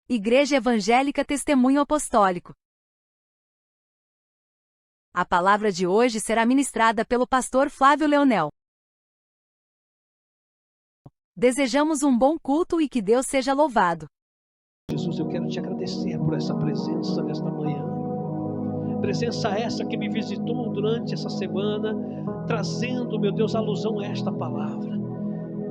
Igreja Evangélica Testemunho Apostólico. A palavra de hoje será ministrada pelo pastor Flávio Leonel. Desejamos um bom culto e que Deus seja louvado. Jesus, eu quero te agradecer por essa presença nesta manhã. Presença essa que me visitou durante essa semana, trazendo, meu Deus, alusão a esta palavra.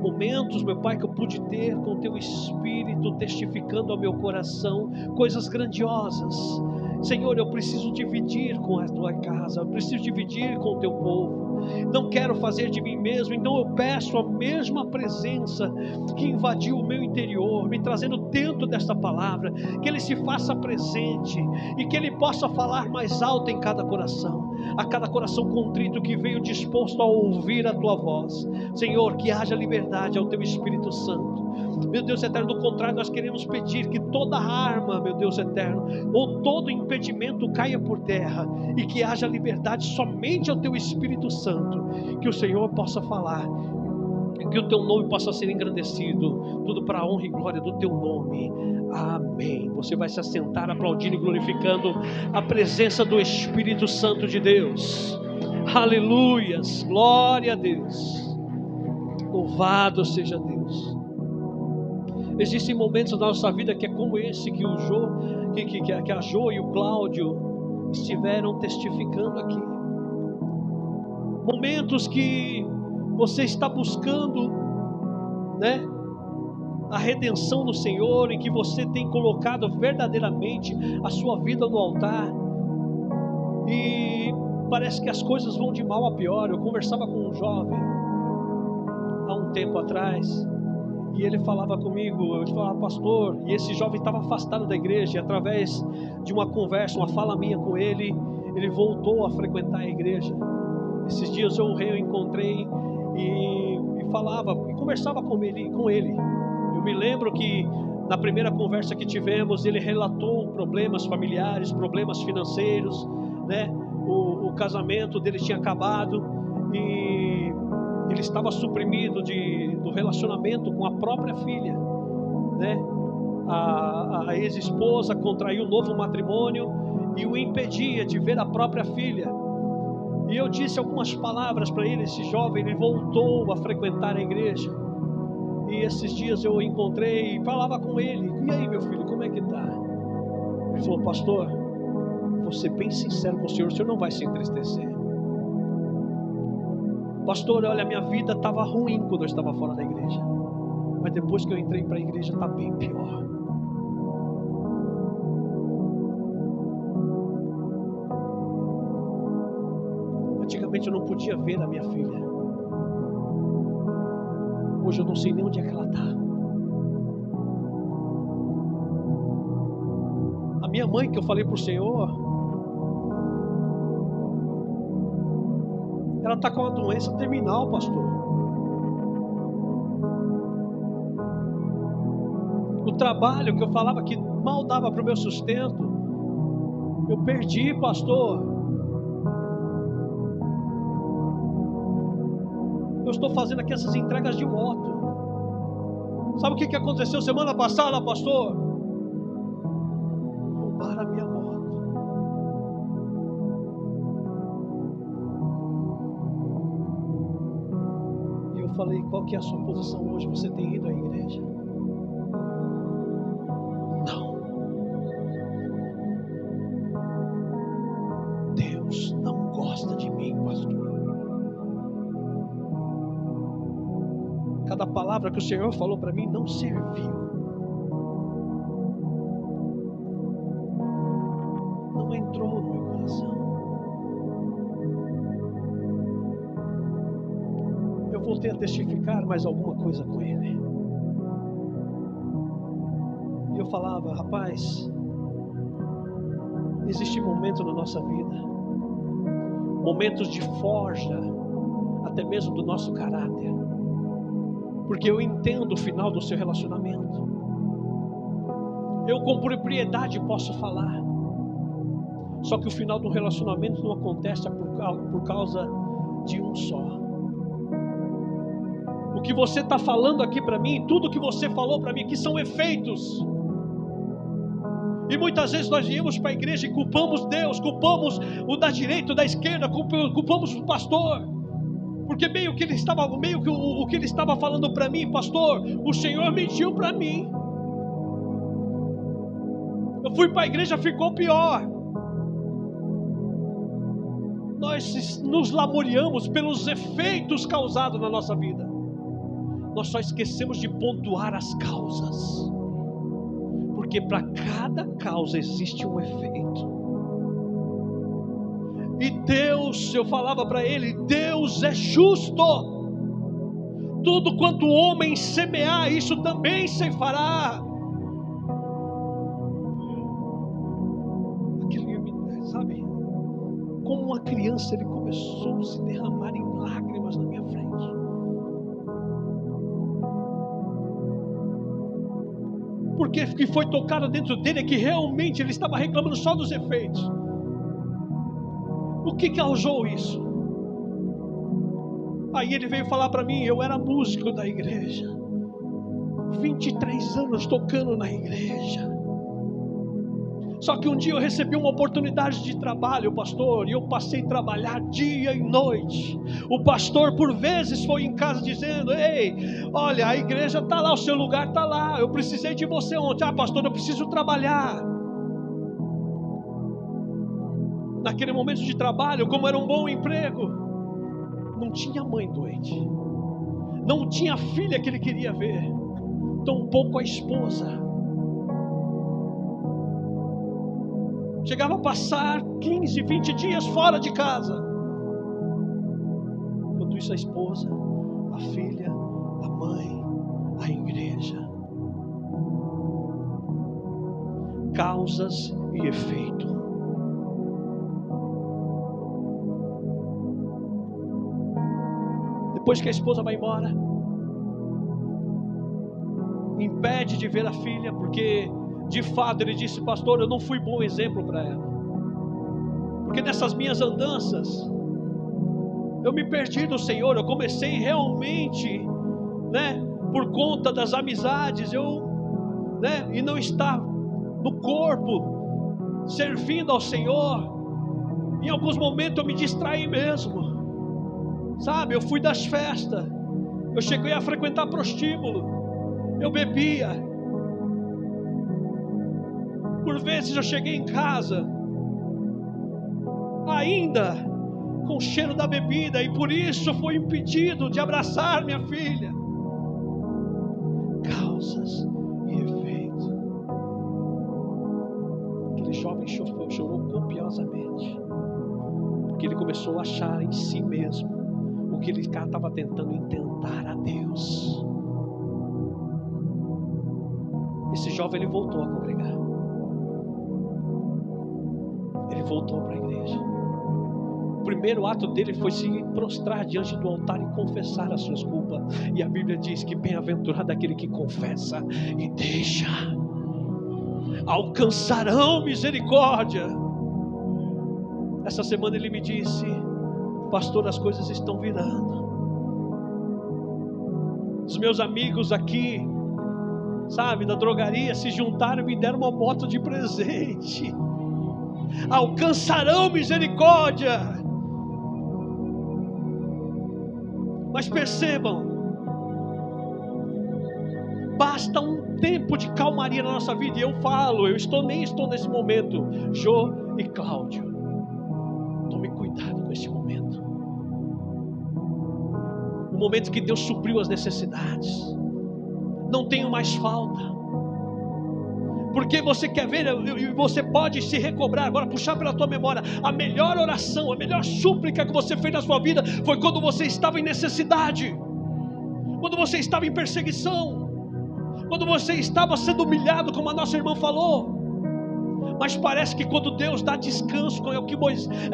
Momentos, meu Pai, que eu pude ter com o Teu Espírito, testificando ao meu coração coisas grandiosas. Senhor, eu preciso dividir com a Tua casa, eu preciso dividir com o Teu povo. Não quero fazer de mim mesmo, então eu peço a mesma presença que invadiu o meu interior, me trazendo dentro desta palavra, que Ele se faça presente e que Ele possa falar mais alto em cada coração, a cada coração contrito que veio disposto a ouvir a Tua voz. Senhor, que haja liberdade ao Teu Espírito Santo. Meu Deus eterno, do contrário, nós queremos pedir que toda arma, meu Deus eterno, ou todo impedimento caia por terra e que haja liberdade somente ao Teu Espírito Santo, que o Senhor possa falar, que o Teu nome possa ser engrandecido, tudo para a honra e glória do Teu nome. Amém. Você vai se assentar aplaudindo e glorificando a presença do Espírito Santo de Deus. Aleluias, glória a Deus. Louvado seja Deus. Existem momentos da nossa vida que é como esse que a Jo e o Cláudio estiveram testificando aqui. Momentos que você está buscando, né, a redenção no Senhor, em que você tem colocado verdadeiramente a sua vida no altar. E parece que as coisas vão de mal a pior. Eu conversava com um jovem há um tempo atrás, e ele falava comigo, eu falava, pastor, e esse jovem estava afastado da igreja, e através de uma conversa, uma fala minha com ele, ele voltou a frequentar a igreja. Esses dias eu o reencontrei e falava, e conversava com ele. Eu me lembro que na primeira conversa que tivemos, ele relatou problemas familiares, problemas financeiros, né? O casamento dele tinha acabado e ele estava suprimido do relacionamento com a própria filha, né? A ex-esposa contraiu um novo matrimônio e o impedia de ver a própria filha. E eu disse algumas palavras para ele. Esse jovem, ele voltou a frequentar a igreja. E esses dias eu o encontrei e falava com ele. E aí, meu filho, como é que tá? Ele falou, pastor, vou ser bem sincero com o senhor não vai se entristecer. Pastor, olha, minha vida estava ruim quando eu estava fora da igreja, mas depois que eu entrei para a igreja está bem pior. Antigamente eu não podia ver a minha filha. Hoje eu não sei nem onde é que ela está. A minha mãe, que eu falei para o Senhor, ela está com uma doença terminal, pastor. O trabalho que eu falava que mal dava para o meu sustento, eu perdi, pastor. Eu estou fazendo aqui essas entregas de moto. Sabe o que aconteceu semana passada, pastor? Roubaram a minha moto. E eu falei, qual que é a sua posição hoje? Você tem ido à igreja? Não. Deus não gosta de mim, pastor. Cada palavra que o Senhor falou para mim não serviu. Não entrou no meu coração. Eu voltei a testificar mais alguma coisa com ele. E eu falava, rapaz, existe momento na nossa vida, momentos de forja, até mesmo do nosso caráter. Porque eu entendo o final do seu relacionamento. Eu com propriedade posso falar. Só que o final do relacionamento não acontece por causa de um só. O que você está falando aqui para mim, tudo que você falou para mim aqui são efeitos. E muitas vezes nós viemos para a igreja e culpamos Deus, culpamos o da direita, o da esquerda, culpamos o pastor. Porque meio que o que ele estava falando para mim, pastor, o Senhor mentiu para mim. Eu fui para a igreja, ficou pior. Nós nos lamuriamos pelos efeitos causados na nossa vida. Nós só esquecemos de pontuar as causas. Porque para cada causa existe um efeito. E Deus, eu falava para ele, Deus é justo. Tudo quanto o homem semear, isso também se fará. Sabe, como uma criança, ele começou a se derramar em lágrimas na minha frente. Porque o que foi tocado dentro dele é que realmente ele estava reclamando só dos efeitos. O que causou isso? Aí ele veio falar para mim, eu era músico da igreja, 23 anos tocando na igreja. Só que um dia eu recebi uma oportunidade de trabalho, pastor, e eu passei a trabalhar dia e noite. O pastor por vezes foi em casa dizendo, ei, olha, a igreja está lá, o seu lugar está lá, eu precisei de você ontem. Ah, pastor, eu preciso trabalhar. Naquele momento de trabalho, como era um bom emprego, não tinha mãe doente, não tinha filha que ele queria ver, tampouco a esposa. Chegava a passar 15, 20 dias fora de casa. Enquanto isso, a esposa, a filha, a mãe, a igreja. Causas e efeito. Depois que a esposa vai embora, impede de ver a filha, porque de fato ele disse, pastor, eu não fui bom exemplo para ela. Porque nessas minhas andanças, eu me perdi do Senhor. Eu comecei realmente, por conta das amizades, e não estar no corpo, servindo ao Senhor. Em alguns momentos eu me distraí mesmo. Sabe, eu fui das festas. Eu cheguei a frequentar prostíbulo. Eu bebia. Por vezes eu cheguei em casa ainda com o cheiro da bebida, e por isso fui impedido de abraçar minha filha. Causas e efeitos. Aquele jovem chorou copiosamente, porque ele começou a achar em si mesmo o que ele estava tentando intentar a Deus. Esse jovem, ele voltou a congregar. Ele voltou para a igreja. O primeiro ato dele foi se prostrar diante do altar e confessar as suas culpas. E a Bíblia diz que bem-aventurado aquele que confessa e deixa, alcançarão misericórdia. Essa semana ele me disse, pastor, as coisas estão virando. Os meus amigos aqui, sabe, da drogaria, se juntaram e me deram uma moto de presente. Alcançarão misericórdia. Mas percebam, basta um tempo de calmaria na nossa vida. E eu falo, nem estou nesse momento, Jô e Cláudio, tome cuidado com esse momento. O momento que Deus supriu as necessidades. Não tenho mais falta. Porque você quer ver, e você pode se recobrar agora, puxar pela tua memória, a melhor oração, a melhor súplica que você fez na sua vida foi quando você estava em necessidade, quando você estava em perseguição, quando você estava sendo humilhado, como a nossa irmã falou. Mas parece que quando Deus dá descanso, é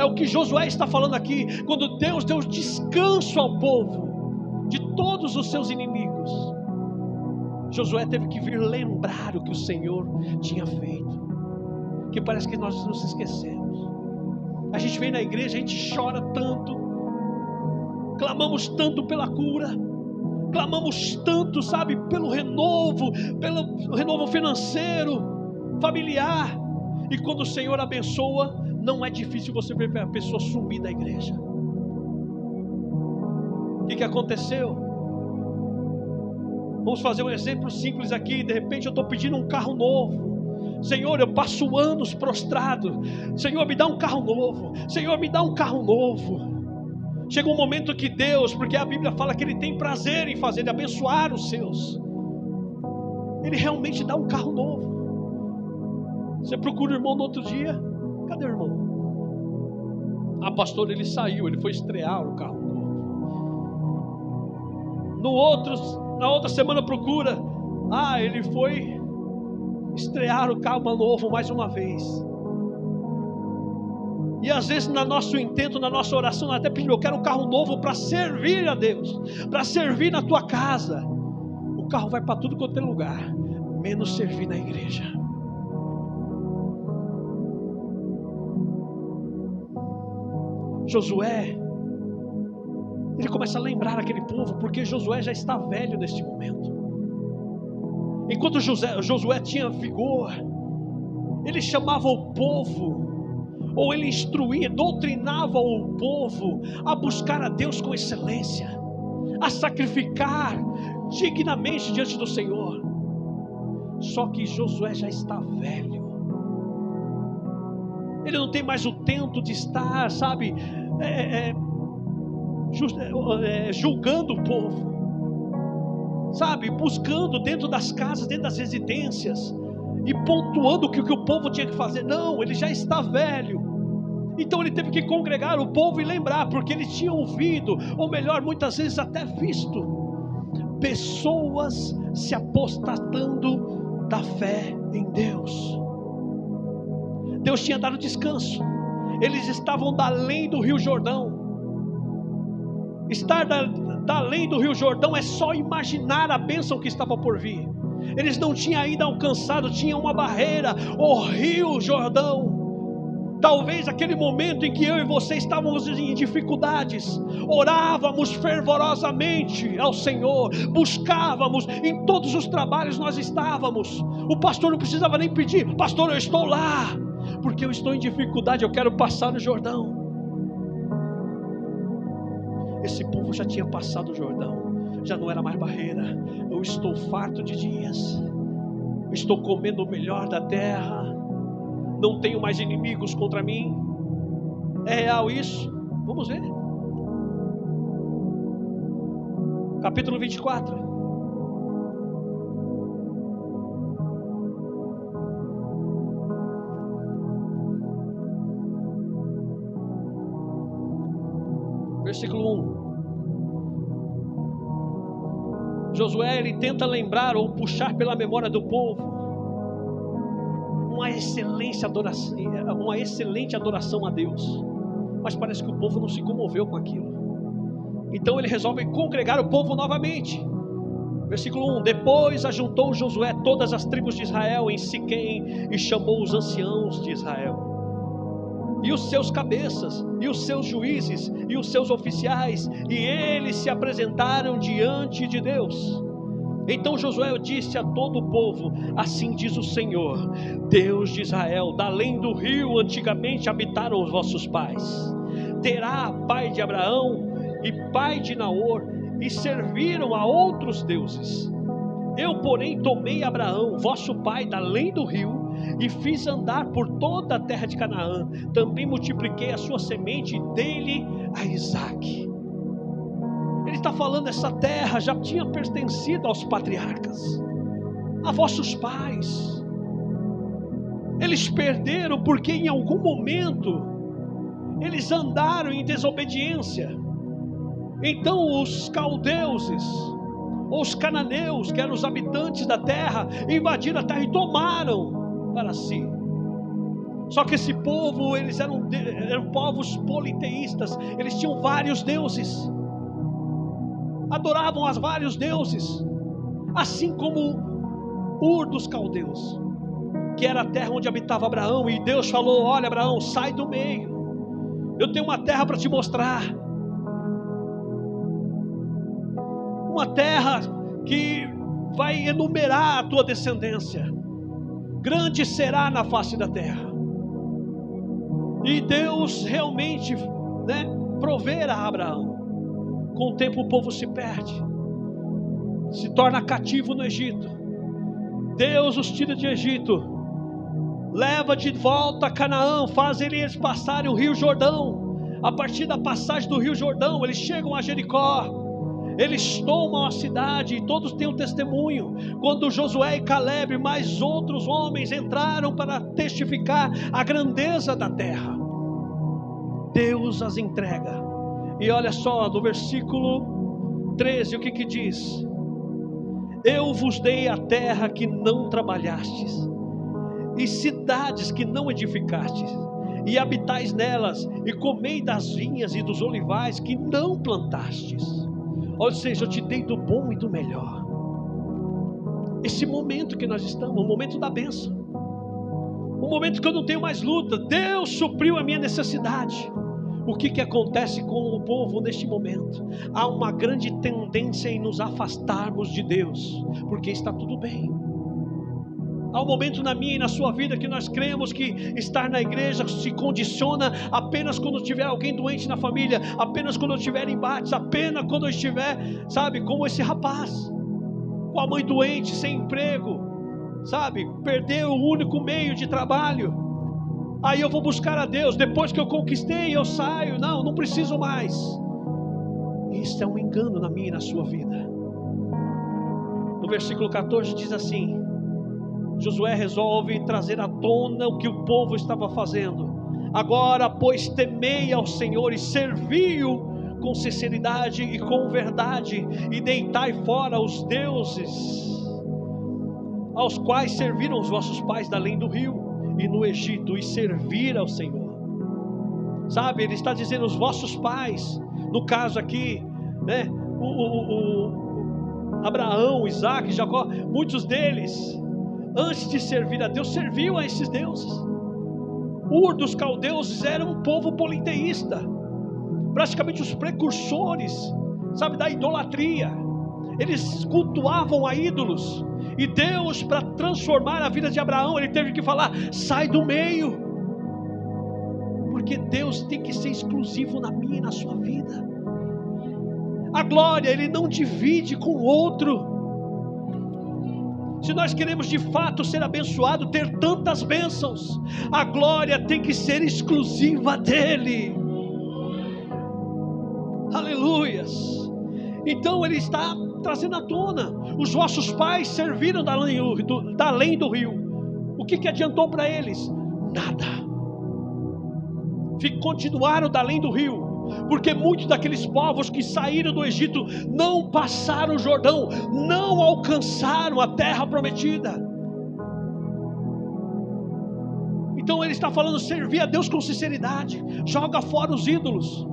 o que Josué está falando aqui, quando Deus deu descanso ao povo de todos os seus inimigos, Josué teve que vir lembrar o que o Senhor tinha feito, que parece que nós nos esquecemos. A gente vem na igreja, a gente chora tanto, clamamos tanto pela cura, clamamos tanto, sabe, pelo renovo financeiro, familiar. E quando o Senhor abençoa, não é difícil você ver a pessoa sumir da igreja. O que aconteceu? Vamos fazer um exemplo simples aqui. De repente eu estou pedindo um carro novo. Senhor, eu passo anos prostrado. Senhor, me dá um carro novo. Senhor, me dá um carro novo. Chega um momento que Deus, porque a Bíblia fala que Ele tem prazer em fazer, de abençoar os seus. Ele realmente dá um carro novo. Você procura o irmão no outro dia. Cadê o irmão? Pastor, ele saiu, ele foi estrear o carro novo. Na outra semana procura. Ele foi estrear o carro novo mais uma vez. E às vezes no nosso intento, na nossa oração, nós até pedimos: eu quero um carro novo para servir a Deus, para servir na tua casa. O carro vai para tudo quanto é lugar, menos servir na igreja. Josué, ele começa a lembrar aquele povo, porque Josué já está velho neste momento. Enquanto Josué tinha vigor, ele chamava o povo, ou ele instruía, doutrinava o povo a buscar a Deus com excelência, a sacrificar dignamente diante do Senhor. Só que Josué já está velho. Ele não tem mais o tento de estar, julgando o povo, buscando dentro das casas, dentro das residências, e pontuando o que o povo tinha que fazer. Não, ele já está velho. Então ele teve que congregar o povo e lembrar, porque ele tinha ouvido, ou melhor, muitas vezes até visto, pessoas se apostatando da fé em Deus. Deus tinha dado descanso. Eles estavam da além do Rio Jordão. Estar da além do Rio Jordão é só imaginar a bênção que estava por vir. Eles não tinham ainda alcançado, tinha uma barreira, o Rio Jordão. Talvez aquele momento em que eu e você estávamos em dificuldades, orávamos fervorosamente ao Senhor, buscávamos, em todos os trabalhos nós estávamos. O pastor não precisava nem pedir: pastor, eu estou lá, porque eu estou em dificuldade, eu quero passar no Jordão. Esse povo já tinha passado o Jordão, já não era mais barreira. Eu estou farto de dias, estou comendo o melhor da terra, não tenho mais inimigos contra mim. É real isso? Vamos ver. Capítulo 24. Versículo 1. Josué, ele tenta lembrar ou puxar pela memória do povo uma excelente adoração a Deus, mas parece que o povo não se comoveu com aquilo. Então ele resolve congregar o povo novamente. Versículo 1. Depois ajuntou Josué todas as tribos de Israel em Siquém e chamou os anciãos de Israel, e os seus cabeças, e os seus juízes, e os seus oficiais, e eles se apresentaram diante de Deus. Então Josué disse a todo o povo: assim diz o Senhor, Deus de Israel: da além do rio antigamente habitaram os vossos pais, Terá, pai de Abraão e pai de Naor, e serviram a outros deuses. Eu, porém, tomei Abraão, vosso pai, da além do rio, e fiz andar por toda a terra de Canaã. Também multipliquei a sua semente e dei-lhe a Isaque. Ele está falando, essa terra já tinha pertencido aos patriarcas, a vossos pais. Eles perderam porque em algum momento eles andaram em desobediência. Então os caldeus, ou os cananeus, que eram os habitantes da terra, invadiram a terra e tomaram para si. Só que esse povo, eles eram povos politeístas, eles tinham vários deuses, adoravam a vários deuses, assim como Ur dos caldeus, que era a terra onde habitava Abraão. E Deus falou: olha, Abraão, sai do meio, eu tenho uma terra para te mostrar, uma terra que vai enumerar a tua descendência. grande será na face da terra. E Deus realmente, prover a Abraão. Com o tempo o povo se perde, se torna cativo no Egito. Deus os tira de Egito, leva de volta a Canaã, faz eles passarem o rio Jordão. A partir da passagem do rio Jordão, eles chegam a Jericó. Eles tomam a cidade e todos têm um testemunho. Quando Josué e Caleb e mais outros homens entraram para testificar a grandeza da terra, Deus as entrega. E olha só, no versículo 13, o que diz? Eu vos dei a terra que não trabalhastes, e cidades que não edificastes, e habitais nelas, e comei das vinhas e dos olivais que não plantastes. Ou seja, eu te dei do bom e do melhor. Esse momento que nós estamos, o momento da bênção, o momento que eu não tenho mais luta, Deus supriu a minha necessidade. O que acontece com o povo neste momento? Há uma grande tendência em nos afastarmos de Deus, porque está tudo bem. Há um momento na minha e na sua vida que nós cremos que estar na igreja se condiciona apenas quando tiver alguém doente na família, apenas quando eu estiver em embates, apenas quando eu estiver, como esse rapaz, com a mãe doente, sem emprego, perdeu o único meio de trabalho. Aí eu vou buscar a Deus, depois que eu conquistei eu saio, não preciso mais. Isso é um engano na minha e na sua vida. No versículo 14 diz assim: Josué resolve trazer à tona o que o povo estava fazendo. Agora, pois, temei ao Senhor e servi-o com sinceridade e com verdade, e deitai fora os deuses aos quais serviram os vossos pais da além do rio e no Egito, e servir ao Senhor. Ele está dizendo os vossos pais, no caso aqui, Abraão, Isaac, Jacó, muitos deles, antes de servir a Deus, serviam a esses deuses. Ur dos caldeus era um povo politeísta, praticamente os precursores, da idolatria. Eles cultuavam a ídolos. E Deus, para transformar a vida de Abraão, ele teve que falar: sai do meio, porque Deus tem que ser exclusivo na minha e na sua vida. A glória ele não divide com o outro. Se nós queremos de fato ser abençoados, ter tantas bênçãos, a glória tem que ser exclusiva dele. Aleluias. Então ele está trazendo à tona: os vossos pais serviram da além do rio. O que adiantou para eles? Nada. Continuaram da além do rio, porque muitos daqueles povos que saíram do Egito não passaram o Jordão, não alcançaram a terra prometida. Então ele está falando: servir a Deus com sinceridade, joga fora os ídolos.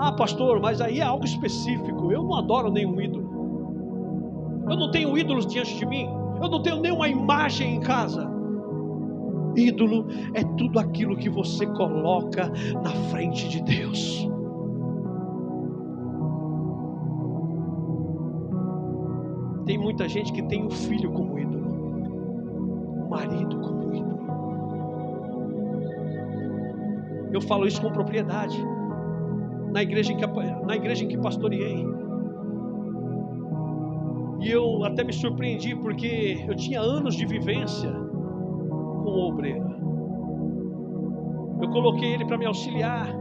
Ah, pastor, mas aí é algo específico. Eu não adoro nenhum ídolo. Eu não tenho ídolos diante de mim. Eu não tenho nenhuma imagem em casa. Ídolo é tudo aquilo que você coloca na frente de Deus. Tem muita gente que tem um filho como ídolo, um marido como ídolo. Eu falo isso com propriedade. Na igreja em que pastoreei, e eu até me surpreendi, porque eu tinha anos de vivência com o obreiro. Eu coloquei ele para me auxiliar,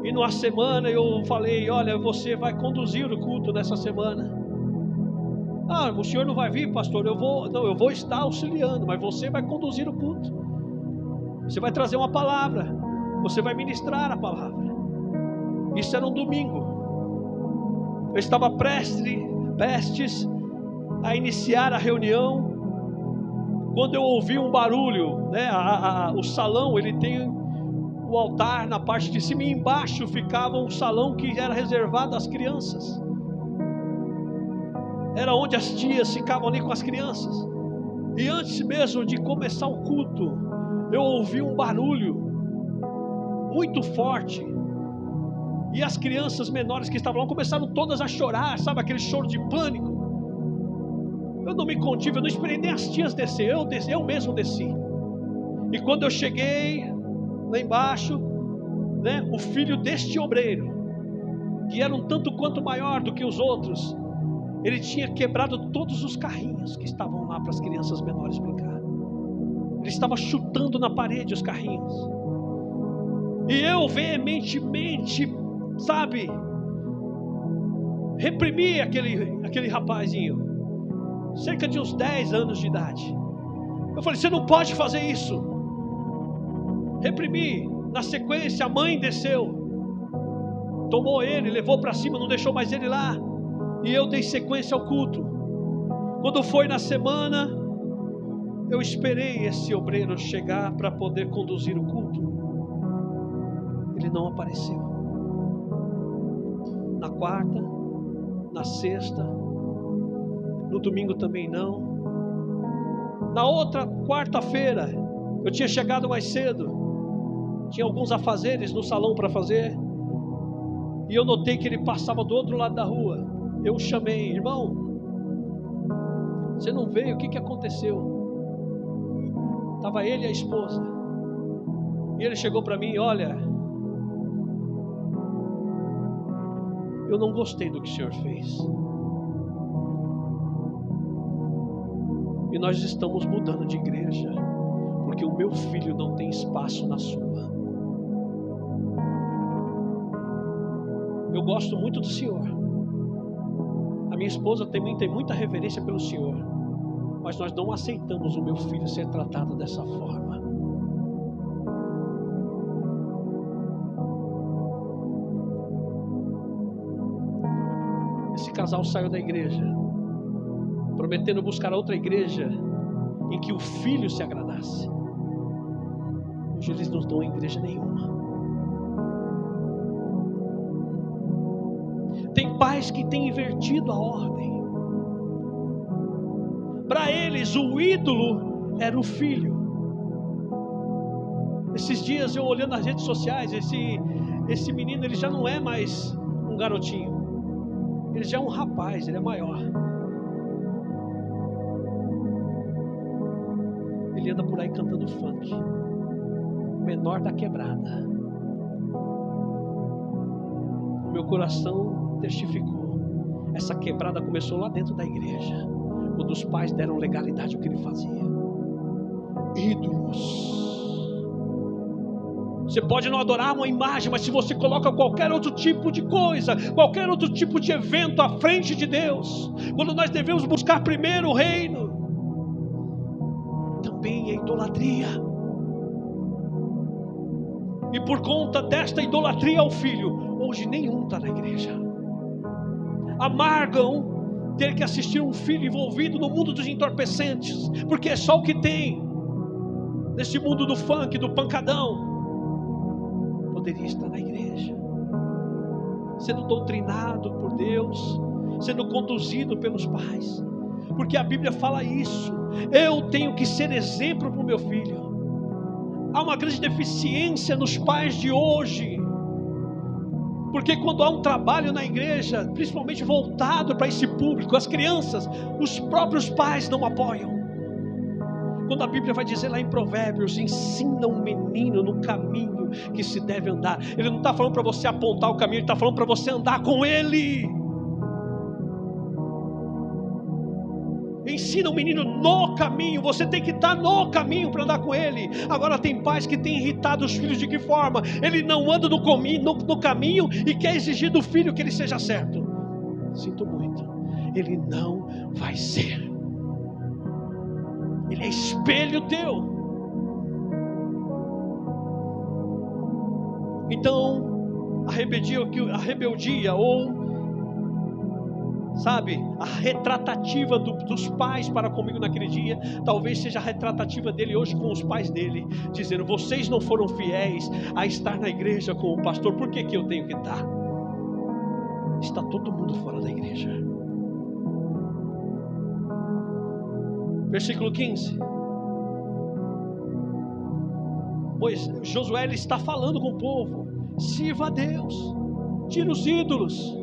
e numa semana eu falei: olha, você vai conduzir o culto nessa semana. Ah, o senhor não vai vir, pastor? Eu vou estar auxiliando, mas você vai conduzir o culto. Você vai trazer uma palavra, você vai ministrar a palavra. Isso era um domingo. Eu estava prestes a iniciar a reunião, quando eu ouvi um barulho, o salão, ele tem o altar na parte de cima, e embaixo ficava um salão que era reservado às crianças. Era onde as tias ficavam ali com as crianças. E antes mesmo de começar o culto, eu ouvi um barulho muito forte. E as crianças menores que estavam lá começaram todas a chorar, aquele choro de pânico. Eu não me contive, eu não esperei nem as tias descer, eu mesmo desci. E quando eu cheguei lá embaixo, né, o filho deste obreiro, que era um tanto quanto maior do que os outros, ele tinha quebrado todos os carrinhos que estavam lá para as crianças menores brincar. Ele estava chutando na parede os carrinhos. E eu veementemente, sabe, reprimi aquele rapazinho, cerca de uns 10 anos de idade. Eu falei: você não pode fazer isso. Reprimi. Na sequência, a mãe desceu, tomou ele, levou para cima, não deixou mais ele lá. E eu dei sequência ao culto. Quando foi na semana, eu esperei esse obreiro chegar para poder conduzir o culto. Ele não apareceu. Na quarta, na sexta, no domingo também não. Na outra quarta-feira, eu tinha chegado mais cedo, tinha alguns afazeres no salão para fazer, e eu notei que ele passava do outro lado da rua. Eu o chamei: irmão, você não veio, o que aconteceu? Estava ele e a esposa, e ele chegou para mim: olha, eu não gostei do que o senhor fez, e nós estamos mudando de igreja, porque o meu filho não tem espaço na sua. Eu gosto muito do senhor, a minha esposa também tem muita reverência pelo senhor, mas nós não aceitamos o meu filho ser tratado dessa forma. Esse casal saiu da igreja, prometendo buscar outra igreja em que o filho se agradasse. Hoje eles não estão em igreja nenhuma. Tem pais que têm invertido a ordem. Para eles o ídolo era o filho. Esses dias eu olhando nas redes sociais, esse menino, ele já não é mais um garotinho, ele já é um rapaz, ele é maior. Ele anda por aí cantando funk, menor da quebrada. O meu coração testificou. Essa quebrada começou lá dentro da igreja, quando os pais deram legalidade ao que ele fazia. Ídolos. Você pode não adorar uma imagem, mas se você coloca qualquer outro tipo de coisa, qualquer outro tipo de evento à frente de Deus, quando nós devemos buscar primeiro o reino, também é idolatria. E por conta desta idolatria ao filho, hoje nenhum está na igreja. Amargam ter que assistir um filho envolvido no mundo dos entorpecentes, porque é só o que tem nesse mundo do funk, do pancadão. Poderia estar na igreja, sendo doutrinado por Deus, sendo conduzido pelos pais, porque a Bíblia fala isso. Eu tenho que ser exemplo para o meu filho. Há uma grande deficiência nos pais de hoje, porque quando há um trabalho na igreja, principalmente voltado para esse público, as crianças, os próprios pais não apoiam. Quando a Bíblia vai dizer lá em Provérbios: ensina um menino no caminho que se deve andar. Ele não está falando para você apontar o caminho, ele está falando para você andar com ele. Ensina o menino no caminho, você tem que estar no caminho para andar com ele. Agora tem pais que têm irritado os filhos de que forma? Ele não anda no caminho e quer exigir do filho que ele seja certo. Sinto muito, ele não vai ser. Ele é espelho teu. Então, a rebeldia ou, sabe, a retratativa dos pais para comigo naquele dia, talvez seja a retratativa dele hoje com os pais dele, dizendo: vocês não foram fiéis a estar na igreja com o pastor, por que eu tenho que estar? Está todo mundo fora da igreja. Versículo 15. Pois Josué está falando com o povo: sirva a Deus, tira os ídolos.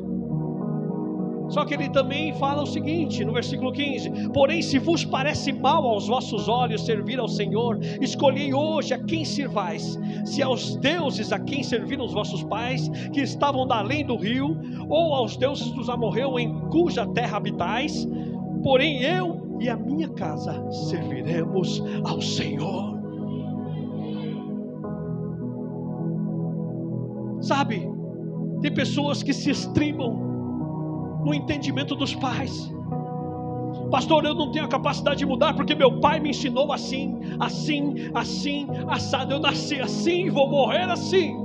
Só que ele também fala o seguinte, no versículo 15: porém, se vos parece mal aos vossos olhos servir ao Senhor, escolhei hoje a quem sirvais, se aos deuses a quem serviram os vossos pais, que estavam da além do rio, ou aos deuses dos amorreus em cuja terra habitais. Porém, eu e a minha casa serviremos ao Senhor. Sabe, tem pessoas que se estribam no entendimento dos pais. Pastor, eu não tenho a capacidade de mudar porque meu pai me ensinou assim, assado. Eu nasci assim e vou morrer assim.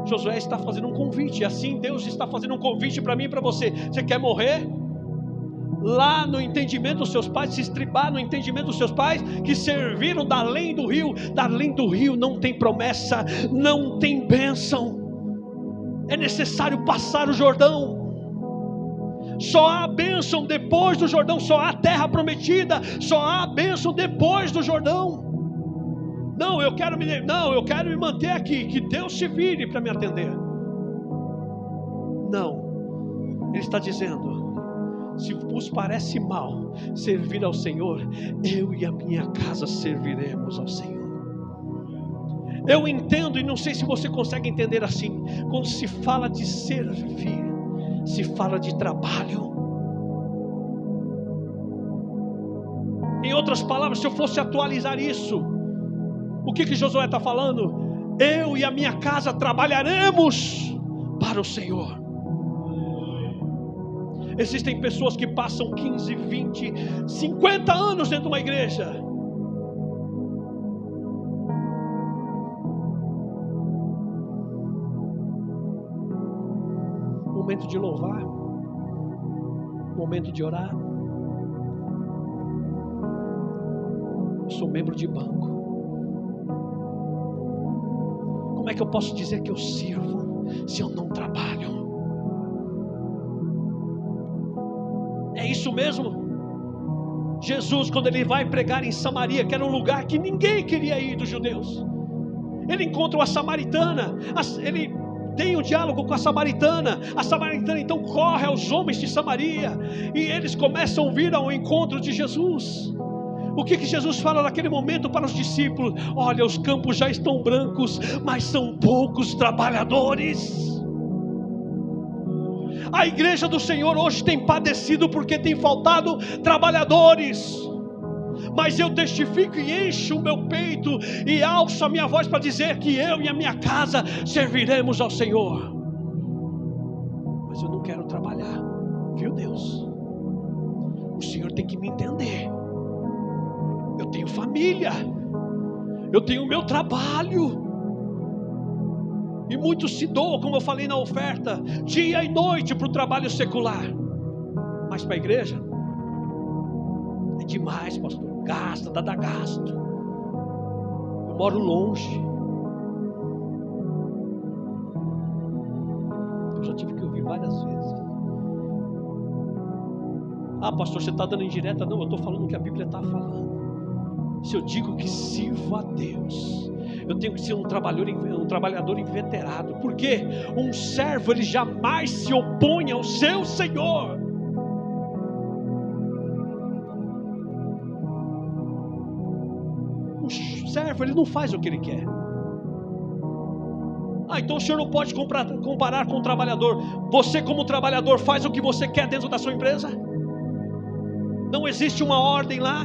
Josué está fazendo um convite, assim Deus está fazendo um convite para mim e para você. Você quer morrer? Lá no entendimento dos seus pais, se estribar no entendimento dos seus pais, que serviram da além do rio. Da além do rio não tem promessa, não tem bênção. É necessário passar o Jordão. Só há bênção depois do Jordão. Só há terra prometida. Só há bênção depois do Jordão. Não, eu quero me manter aqui. Que Deus se vire para me atender. Não. Ele está dizendo: se vos parece mal servir ao Senhor, eu e a minha casa serviremos ao Senhor. Eu entendo, e não sei se você consegue entender assim, quando se fala de servir, se fala de trabalho. Em outras palavras, se eu fosse atualizar isso, o que Josué está falando? Eu e a minha casa trabalharemos para o Senhor. Existem pessoas que passam 15, 20, 50 anos dentro de uma igreja. Momento de louvar, momento de orar. Eu sou membro de banco. Como é que eu posso dizer que eu sirvo se eu não trabalho? É isso mesmo. Jesus, quando ele vai pregar em Samaria, que era um lugar que ninguém queria ir dos judeus, ele encontra uma samaritana. Ele tem um diálogo com a samaritana então corre aos homens de Samaria, e eles começam a vir ao encontro de Jesus. O que Jesus fala naquele momento para os discípulos? Olha, os campos já estão brancos, mas são poucos trabalhadores. A igreja do Senhor hoje tem padecido porque tem faltado trabalhadores. Mas eu testifico e encho o meu peito e alço a minha voz para dizer que eu e a minha casa serviremos ao Senhor. Mas eu não quero trabalhar, viu Deus? O Senhor tem que me entender. Eu tenho família, eu tenho o meu trabalho, e muitos se doam, como eu falei na oferta, dia e noite para o trabalho secular. Mas para a igreja é demais, pastor. Gasta, dá gasto. Eu moro longe. Eu já tive que ouvir várias vezes. Ah, pastor, você está dando indireta? Não, eu estou falando o que a Bíblia está falando. Se eu digo que sirvo a Deus, eu tenho que ser um trabalhador inveterado. Porque um servo, ele jamais se opõe ao seu Senhor. Servo, ele não faz o que ele quer. Então o senhor não pode comparar com o trabalhador. Você, como trabalhador, faz o que você quer dentro da sua empresa? Não existe uma ordem lá,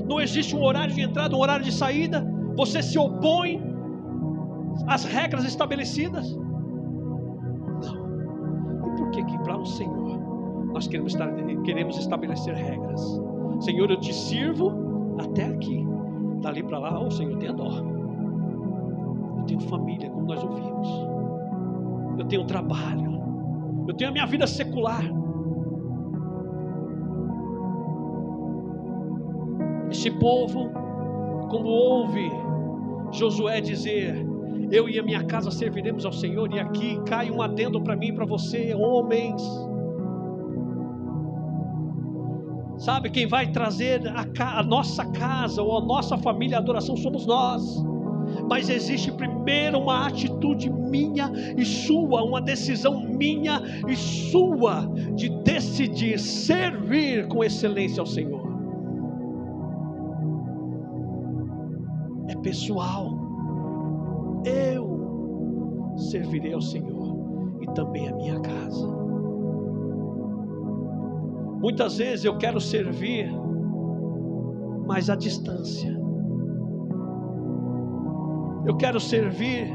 não existe um horário de entrada, um horário de saída. Você se opõe às regras estabelecidas? Não. E por que para o Senhor nós queremos estabelecer regras? Senhor, eu te sirvo até aqui. Dali para lá, Senhor, tenha dó. Eu tenho família, como nós ouvimos. Eu tenho trabalho. Eu tenho a minha vida secular. Esse povo, quando ouve Josué dizer: eu e a minha casa serviremos ao Senhor, e aqui cai um adendo para mim e para você, homens. Sabe, quem vai trazer a nossa casa ou a nossa família, a adoração somos nós. Mas existe primeiro uma atitude minha e sua, uma decisão minha e sua, de decidir servir com excelência ao Senhor. É pessoal. Eu servirei ao Senhor e também a minha casa. Muitas vezes eu quero servir, mas à distância. Eu quero servir,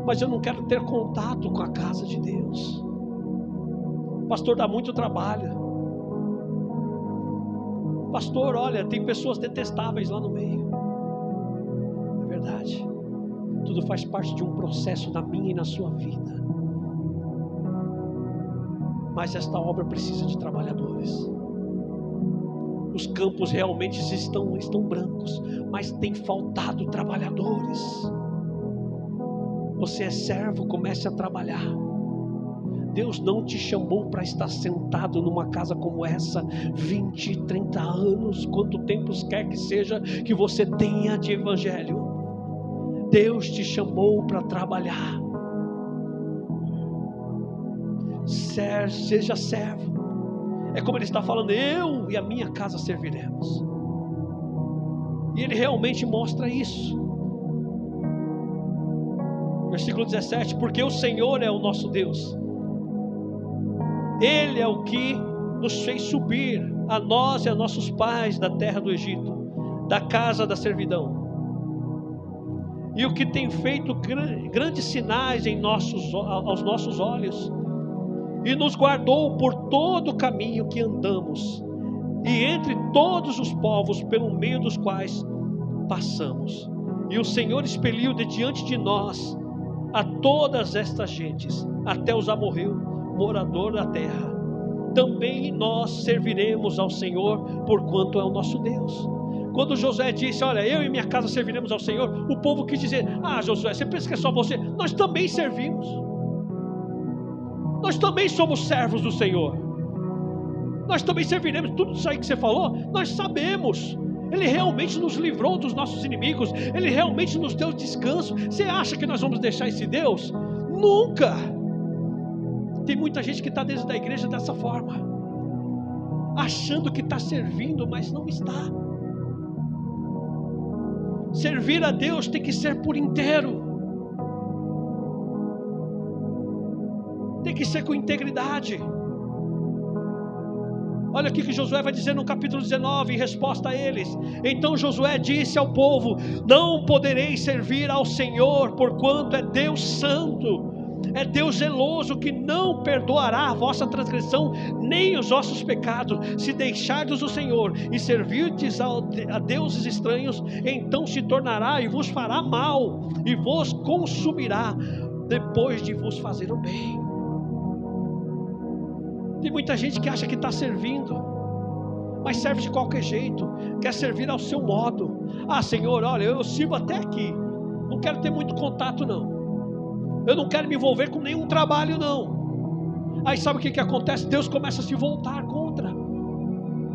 mas eu não quero ter contato com a casa de Deus. Pastor, dá muito trabalho. Pastor, olha, tem pessoas detestáveis lá no meio. É verdade. Tudo faz parte de um processo na minha e na sua vida. Mas esta obra precisa de trabalhadores. Os campos realmente estão brancos, mas tem faltado trabalhadores. Você é servo, comece a trabalhar. Deus não te chamou para estar sentado numa casa como essa 20, 30 anos, quanto tempo quer que seja que você tenha de evangelho. Deus te chamou para trabalhar. Seja servo. É como ele está falando, eu e a minha casa serviremos. E ele realmente mostra isso. Versículo 17, porque o Senhor é o nosso Deus. Ele é o que nos fez subir, a nós e a nossos pais, da terra do Egito, da casa da servidão. E o que tem feito grandes sinais aos nossos olhos, e nos guardou por todo o caminho que andamos, e entre todos os povos pelo meio dos quais passamos. E o Senhor expeliu de diante de nós a todas estas gentes, até os amorreus, morador da terra. Também nós serviremos ao Senhor, porquanto é o nosso Deus. Quando Josué disse, olha, eu e minha casa serviremos ao Senhor, o povo quis dizer, Josué, você pensa que é só você? Nós também servimos. Nós também somos servos do Senhor. Nós também serviremos. Tudo isso aí que você falou, nós sabemos. Ele realmente nos livrou dos nossos inimigos. Ele realmente nos deu descanso. Você acha que nós vamos deixar esse Deus? Nunca. Tem muita gente que está dentro da igreja dessa forma, achando que está servindo, mas não está. Servir a Deus tem que ser por inteiro. Tem que ser com integridade. Olha aqui que Josué vai dizer no capítulo 19, em resposta a eles. Então Josué disse ao povo, não podereis servir ao Senhor, porquanto é Deus santo, é Deus zeloso, que não perdoará a vossa transgressão, nem os vossos pecados. Se deixardes o Senhor e servirdes a deuses estranhos, então se tornará e vos fará mal, e vos consumirá, depois de vos fazer o bem. Tem muita gente que acha que está servindo, mas serve de qualquer jeito, quer servir ao seu modo. Senhor, olha, eu sirvo até aqui, não quero ter muito contato não, eu não quero me envolver com nenhum trabalho não. Aí sabe o que acontece? Deus começa a se voltar contra,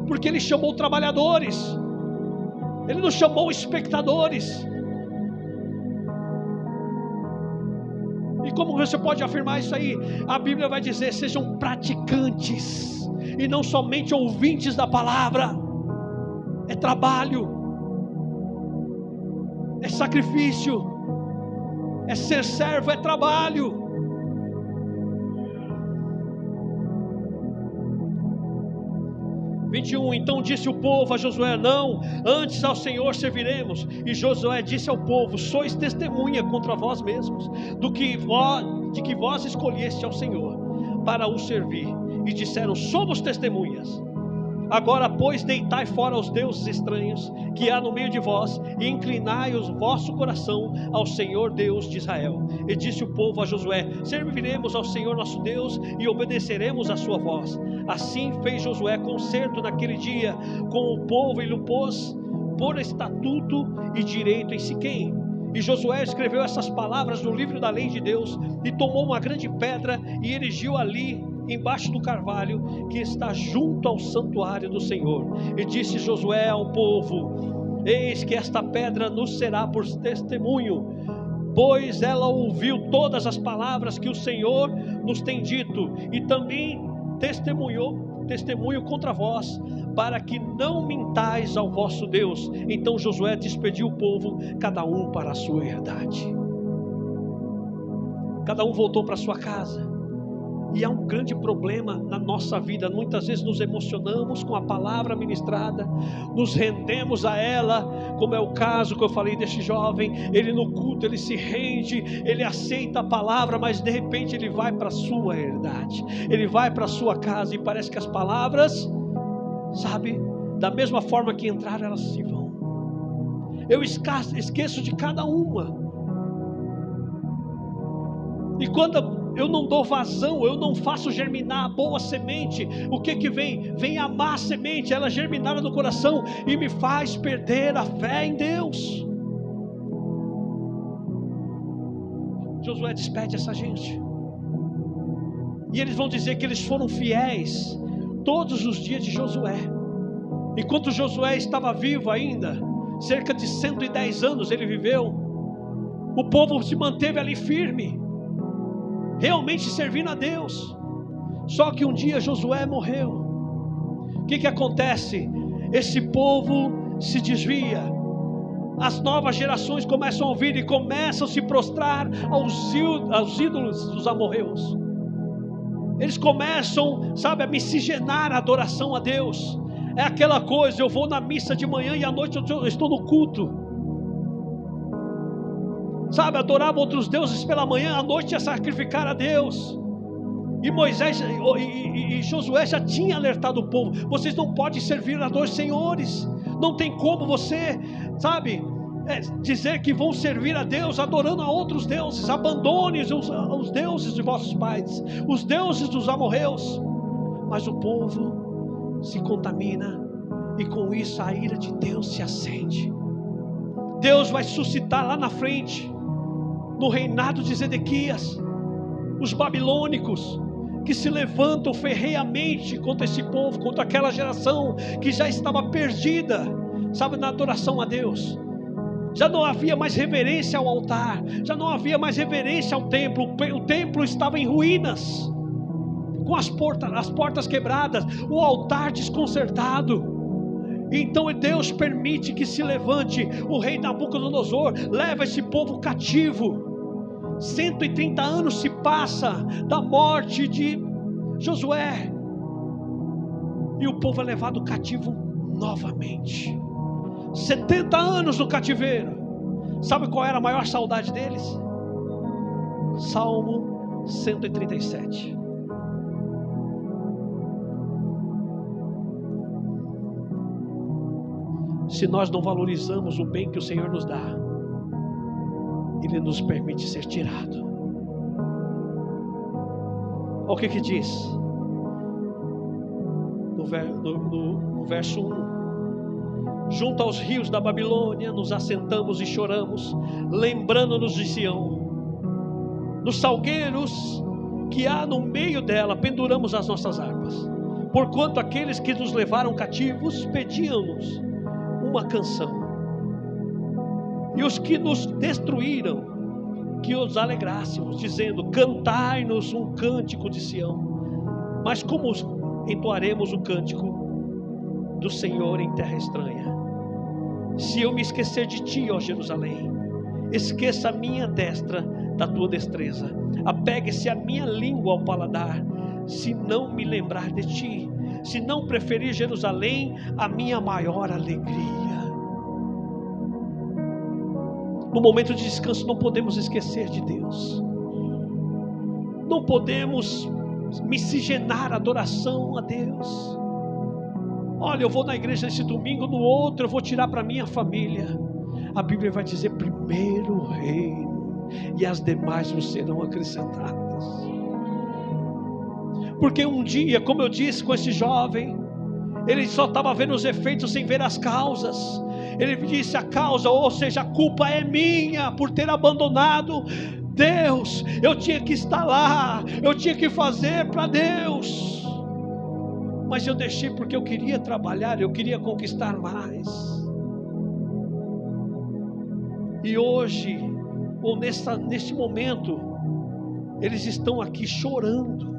porque Ele chamou trabalhadores, Ele não chamou espectadores. E como você pode afirmar isso aí? A Bíblia vai dizer, sejam praticantes e não somente ouvintes da palavra. É trabalho, é sacrifício, é ser servo, é trabalho. Então disse o povo a Josué, não, antes ao Senhor serviremos. E Josué disse ao povo, sois testemunha contra vós mesmos, de que vós escolheste ao Senhor para o servir. E disseram, somos testemunhas. Agora, pois, deitai fora os deuses estranhos que há no meio de vós, e inclinai o vosso coração ao Senhor Deus de Israel. E disse o povo a Josué, serviremos ao Senhor nosso Deus e obedeceremos a sua voz. Assim fez Josué concerto naquele dia com o povo e lhe pôs por estatuto e direito em Siquém. E Josué escreveu essas palavras no livro da lei de Deus, e tomou uma grande pedra e erigiu ali embaixo do carvalho que está junto ao santuário do Senhor. E disse Josué ao povo, Eis que esta pedra nos será por testemunho, pois ela ouviu todas as palavras que o Senhor nos tem dito, e também testemunho contra vós, para que não mintais ao vosso Deus. Então Josué despediu o povo, cada um para a sua herdade. Cada um voltou para a sua casa. E há um grande problema na nossa vida. Muitas vezes nos emocionamos com a palavra ministrada, nos rendemos a ela, como é o caso que eu falei deste jovem. Ele no culto, ele se rende, ele aceita a palavra, mas de repente ele vai para a sua herdade, ele vai para a sua casa, e parece que as palavras, sabe, da mesma forma que entraram, elas se vão. Eu esqueço de cada uma. E quando eu não dou vazão, eu não faço germinar a boa semente, o que vem? Vem a má semente, ela germinada no coração e me faz perder a fé em Deus. Josué despede essa gente, e eles vão dizer que eles foram fiéis todos os dias de Josué. Enquanto Josué estava vivo ainda, cerca de 110 anos ele viveu, o povo se manteve ali firme, realmente servindo a Deus. Só que um dia Josué morreu. O que acontece? Esse povo se desvia, as novas gerações começam a ouvir e começam a se prostrar aos ídolos dos amorreus. Eles começam, sabe, a miscigenar a adoração a Deus. É aquela coisa, eu vou na missa de manhã e à noite eu estou no culto. Sabe, adoravam outros deuses pela manhã, à noite ia sacrificar a Deus. E Moisés e Josué já tinha alertado o povo: vocês não podem servir a dois senhores. Não tem como você, sabe, dizer que vão servir a Deus adorando a outros deuses. Abandone os deuses de vossos pais, os deuses dos amorreus. Mas o povo se contamina, e com isso a ira de Deus se acende. Deus vai suscitar lá na frente, no reinado de Zedequias, os babilônicos, que se levantam ferreamente contra esse povo, contra aquela geração que já estava perdida, sabe, na adoração a Deus. Já não havia mais reverência ao altar, já não havia mais reverência ao templo. O templo estava em ruínas, com as portas quebradas, o altar desconcertado. Então Deus permite que se levante o rei Nabucodonosor, leva esse povo cativo. 130 anos se passa da morte de Josué, e o povo é levado cativo novamente. 70 anos no cativeiro. Sabe qual era a maior saudade deles? Salmo 137. Se nós não valorizamos o bem que o Senhor nos dá, Ele nos permite ser tirado. Olha o que diz no verso 1: junto aos rios da Babilônia nos assentamos e choramos, lembrando-nos de Sião. Nos salgueiros que há no meio dela penduramos as nossas harpas, porquanto aqueles que nos levaram cativos pediam-nos uma canção, e os que nos destruíram que os alegrássemos, dizendo: cantai-nos um cântico de Sião. Mas como entoaremos o cântico do Senhor em terra estranha? Se eu me esquecer de ti, ó Jerusalém, esqueça a minha destra da tua destreza, apegue-se a minha língua ao paladar, se não me lembrar de ti, se não preferir Jerusalém a minha maior alegria. No momento de descanso não podemos esquecer de Deus, não podemos miscigenar a adoração a Deus. Olha, eu vou na igreja esse domingo, no outro eu vou tirar para minha família. A Bíblia vai dizer: primeiro o reino, e as demais vos serão acrescentadas. Porque um dia, como eu disse com esse jovem, ele só estava vendo os efeitos sem ver as causas. Ele disse: a causa, ou seja, a culpa é minha por ter abandonado Deus. Eu tinha que estar lá, eu tinha que fazer para Deus, mas eu deixei porque eu queria trabalhar, eu queria conquistar mais. E hoje, ou neste momento, eles estão aqui chorando.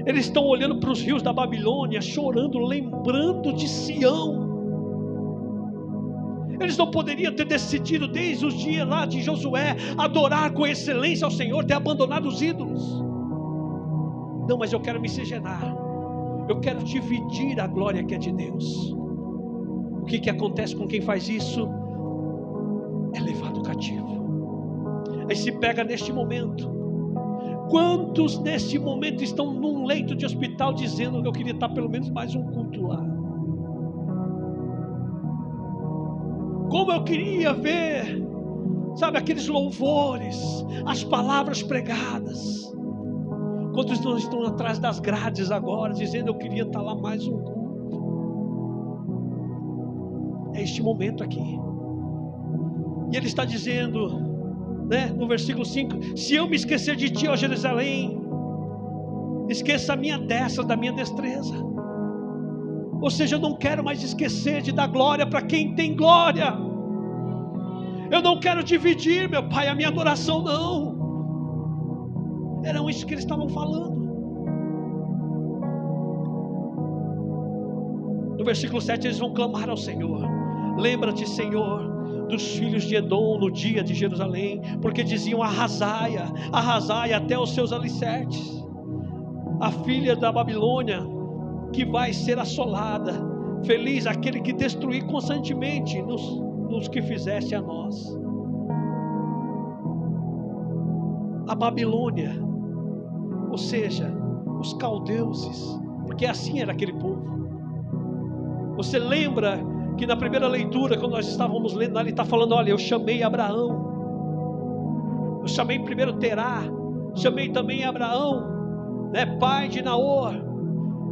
Eles estão olhando para os rios da Babilônia, chorando, lembrando de Sião. Eles não poderiam ter decidido desde os dias lá de Josué adorar com excelência ao Senhor, ter abandonado os ídolos. Não, mas eu quero miscigenar. Eu quero dividir a glória que é de Deus. O que acontece com quem faz isso? É levado cativo. Aí se pega neste momento. Quantos neste momento estão num leito de hospital dizendo que eu queria estar pelo menos mais um culto lá? Como eu queria ver, sabe, aqueles louvores, as palavras pregadas. Quantos não estão atrás das grades agora, dizendo eu queria estar lá mais um culto? É este momento aqui. E ele está dizendo, né, no versículo 5: se eu me esquecer de ti, ó Jerusalém, esqueça a minha destra da minha destreza. Ou seja, eu não quero mais esquecer de dar glória para quem tem glória. Eu não quero dividir, meu Pai, a minha adoração, não. Era isso que eles estavam falando. No versículo 7 eles vão clamar ao Senhor. Lembra-te, Senhor, dos filhos de Edom no dia de Jerusalém, porque diziam: arrasai-a, arrasai até os seus alicerces. A filha da Babilônia que vai ser assolada. Feliz aquele que destruir constantemente nos que fizeste a nós. A Babilônia, ou seja, os caldeuses, porque assim era aquele povo. Você lembra que na primeira leitura, quando nós estávamos lendo, ele está falando: olha, eu chamei Abraão, eu chamei primeiro Terá, chamei também Abraão, né, pai de Naor,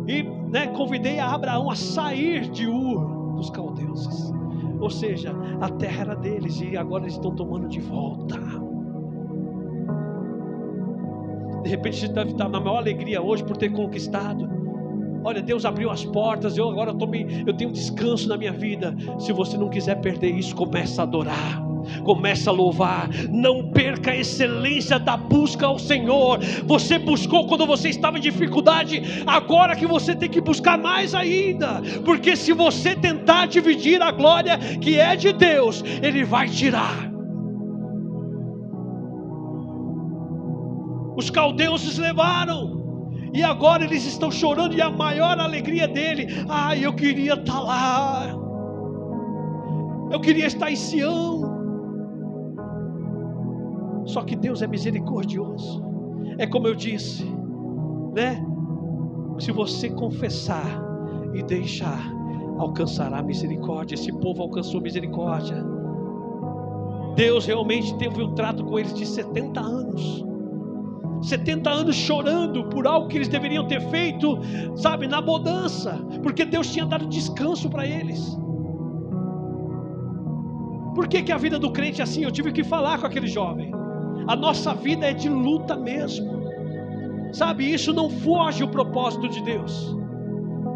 e, né, convidei a Abraão a sair de Ur dos caldeuses. Ou seja, a terra era deles e agora eles estão tomando de volta. De repente você deve estar na maior alegria hoje por ter conquistado. Olha, Deus abriu as portas, eu tenho descanso na minha vida. Se você não quiser perder isso, começa a adorar, começa a louvar. Não perca a excelência da busca ao Senhor. Você buscou quando você estava em dificuldade, agora que você tem que buscar mais ainda, porque se você tentar dividir a glória que é de Deus, Ele vai tirar. Os caldeus levaram, e agora eles estão chorando, e a maior alegria dele: ai, eu queria estar lá, eu queria estar em Sião. Só que Deus é misericordioso. É como eu disse, né? Se você confessar e deixar, alcançará misericórdia. Esse povo alcançou misericórdia. Deus realmente teve um trato com eles de 70 anos. 70 anos chorando por algo que eles deveriam ter feito, sabe, na mudança, porque Deus tinha dado descanso para eles. Por que a vida do crente é assim? Eu tive que falar com aquele jovem. A nossa vida é de luta mesmo, sabe, isso não foge o propósito de Deus.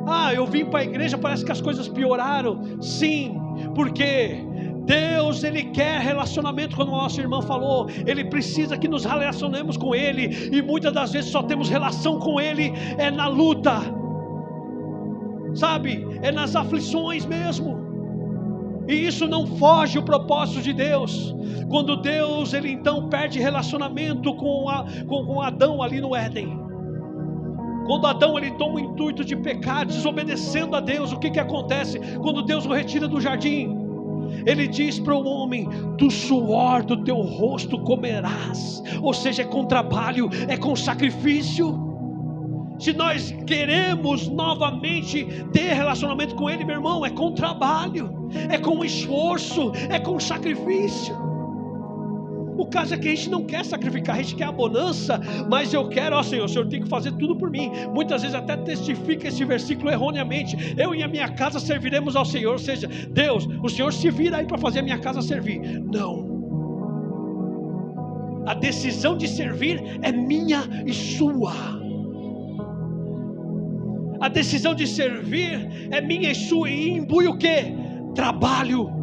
Ah, eu vim para a igreja, parece que as coisas pioraram. Sim, porque Deus, Ele quer relacionamento. Como a nossa irmã falou, Ele precisa que nos relacionemos com Ele, e muitas das vezes só temos relação com Ele é na luta, sabe, é nas aflições mesmo. E isso não foge o propósito de Deus. Quando Deus, Ele então perde relacionamento com Adão ali no Éden. Quando Adão ele toma o intuito de pecar, desobedecendo a Deus, o que acontece? Quando Deus o retira do jardim, Ele diz para o homem: do suor do teu rosto comerás. Ou seja, é com trabalho, é com sacrifício. Se nós queremos novamente ter relacionamento com Ele, meu irmão, é com trabalho, é com esforço, é com sacrifício. O caso é que a gente não quer sacrificar, a gente quer a bonança, mas eu quero: ó Senhor, o Senhor tem que fazer tudo por mim. Muitas vezes até testifica esse versículo erroneamente: eu e a minha casa serviremos ao Senhor. Ou seja, Deus, o Senhor se vira aí para fazer a minha casa servir. Não, a decisão de servir é minha e sua. A decisão de servir é minha e sua, e imbui o quê? Trabalho.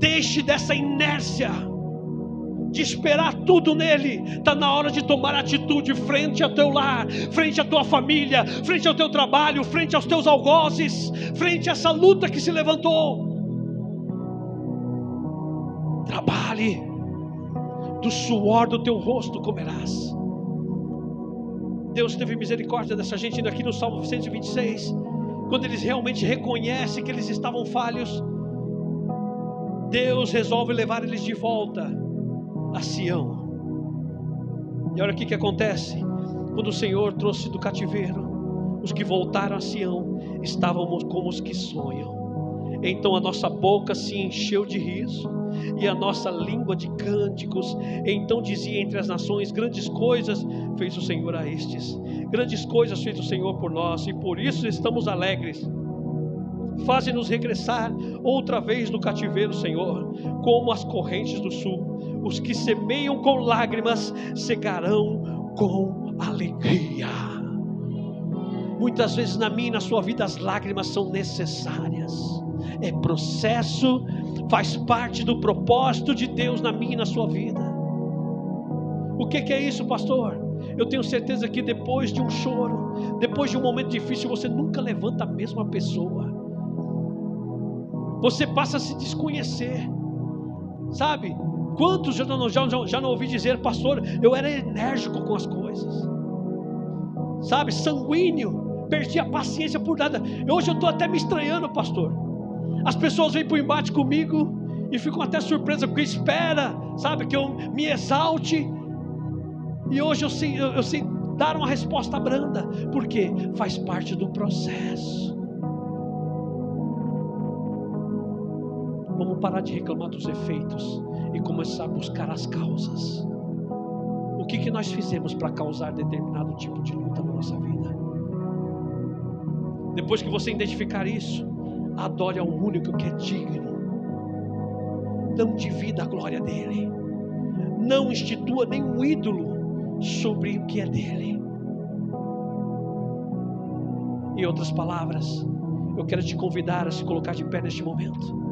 Deixe dessa inércia de esperar tudo nele. Está na hora de tomar atitude frente ao teu lar, frente à tua família, frente ao teu trabalho, frente aos teus algozes, frente a essa luta que se levantou. Trabalhe, do suor do teu rosto comerás. Deus teve misericórdia dessa gente aqui no Salmo 126, quando eles realmente reconhecem que eles estavam falhos. Deus resolve levar eles de volta a Sião. E olha o que acontece. Quando o Senhor trouxe do cativeiro, os que voltaram a Sião estávamos como os que sonham. Então a nossa boca se encheu de riso e a nossa língua de cânticos. Então dizia entre as nações: grandes coisas fez o Senhor a estes, grandes coisas fez o Senhor por nós, e por isso estamos alegres. Faze-nos regressar outra vez do cativeiro, Senhor, como as correntes do sul. Os que semeiam com lágrimas cegarão com alegria. Muitas vezes na minha e na sua vida as lágrimas são necessárias. É processo, faz parte do propósito de Deus na minha e na sua vida. O que é isso, pastor? Eu tenho certeza que depois de um choro, depois de um momento difícil, você nunca levanta a mesma pessoa. Você passa a se desconhecer. Sabe? Quantos já não ouvi dizer: pastor, eu era enérgico com as coisas, sabe, sanguíneo, perdi a paciência por nada. Hoje eu estou até me estranhando, pastor. As pessoas vêm para o embate comigo e ficam até surpresas, porque espera, sabe, que eu me exalte. E hoje eu sei dar uma resposta branda, porque faz parte do processo. Vamos parar de reclamar dos efeitos e começar a buscar as causas. O que nós fizemos para causar determinado tipo de luta na nossa vida? Depois que você identificar isso, adore ao único que é digno. Não divida a glória dele. Não institua nenhum ídolo sobre o que é dele. Em outras palavras, eu quero te convidar a se colocar de pé neste momento.